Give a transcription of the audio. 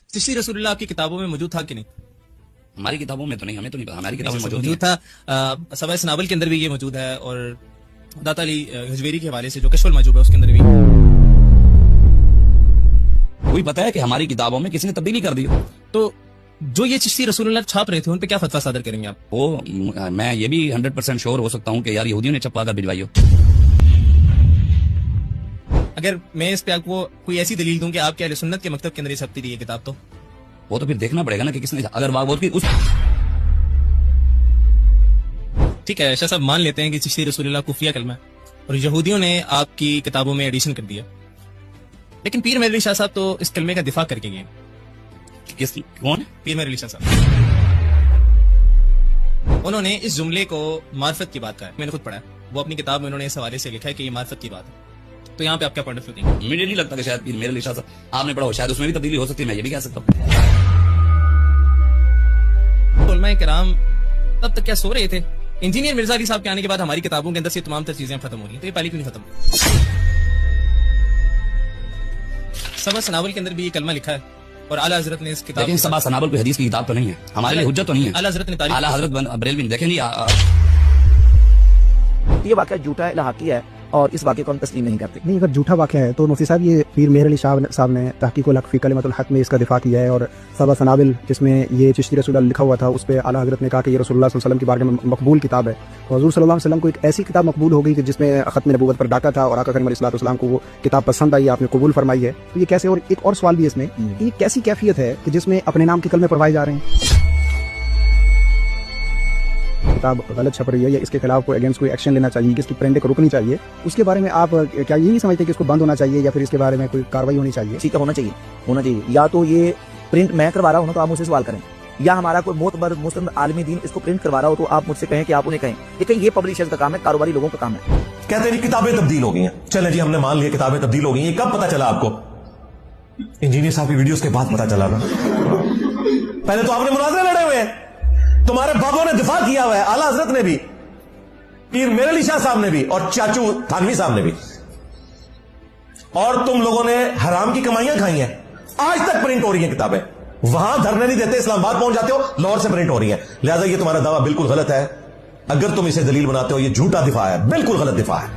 चिश्ती रसूलुल्लाह आपकी किताबों में मौजूद था कि नहीं? हमारी किताबों में तो नहीं, हमें तो नहीं पता, हमारी किताबों में मौजूद था। सवाए सनावल के अंदर भी ये मौजूद है और दाता अली हजवेरी के हवाले से जो कश्फुल मजूब है उसके अंदर भी कोई पता है कि हमारी किताबों में किसी ने तब्दीली कर दी हो। तो जो ये चिश्ती रसूलुल्लाह छाप रहे थे उन पे क्या फतवा सादर करेंगे आप? वो मैं ये भी 100% श्योर हो सकता हूँ कि यार यहूदियों ने छपवा कर भिजवाई हो। अगर मैं इस पे आपको कोई ऐसी दलील दूं कि आपके अहले सुन्नत के मकतब के अंदर ये छपती थी ये किताब, तो वो तो फिर देखना पड़ेगा ना कि किसने, अगर वो उस ठीक है शाह साहब, मान लेते हैं कि चिश्ती रसूलुल्लाह कुफिया कलमा है और यहूदियों ने आपकी किताबों में एडिशन कर दिया, लेकिन पीर मेहर अली शाह साहब तो इस कलमे का दिफा करके गए। कौन? पीर मेहर अली शाह साहब, उन्होंने इस जुमले को मार्फत की बात कहा है, मैंने खुद पढ़ा है, वो अपनी किताब में उन्होंने इस हवाले से लिखा है कि ये मार्फत की बात है। तो यहाँ पे आपका पॉइंट ऑफ व्यू देंगे? मुझे नहीं लगता कि शायद पीर मेहर अली शाह साहब आपने पढ़ा हो, शायद उसमें भी तब्दीली हो सकती है, मैं ये भी कह सकता हूँ। उलमाए किराम तब तक क्या सो रहे थे? इंजीनियर मिर्जा अली साहब के आने के बाद हमारी किताबों के अंदर से तमाम तर चीजें खत्म हो रही हैं, तो ये पहले क्यों नहीं खत्म? सबा सनावल के अंदर भी ये कलमा लिखा है और आला हजरत ने इस किताब, लेकिन सबा सनावल कोई हदीस की किताब तो नहीं है, हमारे लिए हुज्जत तो नहीं है। आला हजरत ने तारीफ, आला हजरत बरेलवी देखें नहीं, ये वाकया झूठा है, लाहकी है और इस वाक़े को हम तस्लीम नहीं करते। नहीं, अगर झूठा वाक़या है तो मुफ्ती साहब ये पीर मेहर अली शाह साहब ने तहक़ीक़ुल हक़ फ़ी कलिमतुल हक़ में इसका दिफा किया है और सबा सनाबिल जिसमें ये चिश्ती रसूलुल्लाह लिखा हुआ था उस पर आला हज़रत ने कहा कि ये रसूलुल्लाह सल्लल्लाहु अलैहि वसल्लम की बारगाह में मकबूल किताब है। तो हुज़ूर सल्लल्लाहु अलैहि वसल्लम को एक ऐसी किताब मकबूल हो गई कि जिसमें ख़त्म नबूवत पर डाका था और आका करीम अलैहि सल्लम को वो किताब पसंद आई, आपने कबूल फरमाई है। तो ये कैसे? और एक और सवाल भी इसमें, ये कैसी कैफियत है कि जिसमें अपने नाम के कलमे पढ़वाए जा रहे हैं? किताब गलत छप रही है या इसके खिलाफ कोई अगेंस्ट कोई एक्शन लेना चाहिए कि इसकी प्रिंटिंग रुकनी चाहिए, उसके बारे में आप क्या ये नहीं समझते कि इसको बंद होना चाहिए या फिर इसके बारे में कोई कार्रवाई होनी चाहिए? ठीक है, होना चाहिए। या तो ये प्रिंट मैं करवा रहा हूँ तो आप मुझसे सवाल करें, या हमारा कोई मोतबर मुस्लिम आलमी दीन इसको प्रिंट करवा रहा हो तो आप मुझसे कहें कि आप उन्हें कहें। लेकिन ये पब्लिशर्स का काम है, कारोबारी लोगों का काम है। कहते हैं किताबें तब्दील हो गई हैं। चले जी, हमने मान लिया किताबें तब्दील हो गई हैं। कब पता चला आपको? इंजीनियर साहब की वीडियोस के बाद पता चला ना। पहले तो आपने मुनाज़रे लड़े हुए हैं, तुम्हारे बाबों ने दिफा किया हुआ है, आला हजरत ने भी, पीर मेहर अली शाह साहब ने भी और चाचू थानवी साहब ने भी, और तुम लोगों ने हराम की कमाइयां खाई हैं। आज तक प्रिंट हो रही हैं किताबें, वहां धरने नहीं देते, इस्लामाबाद पहुंच जाते हो, लाहौर से प्रिंट हो रही है। लिहाजा ये तुम्हारा दावा बिल्कुल गलत है। अगर तुम इसे दलील बनाते हो, ये झूठा दिफा है, बिल्कुल गलत दिफा है।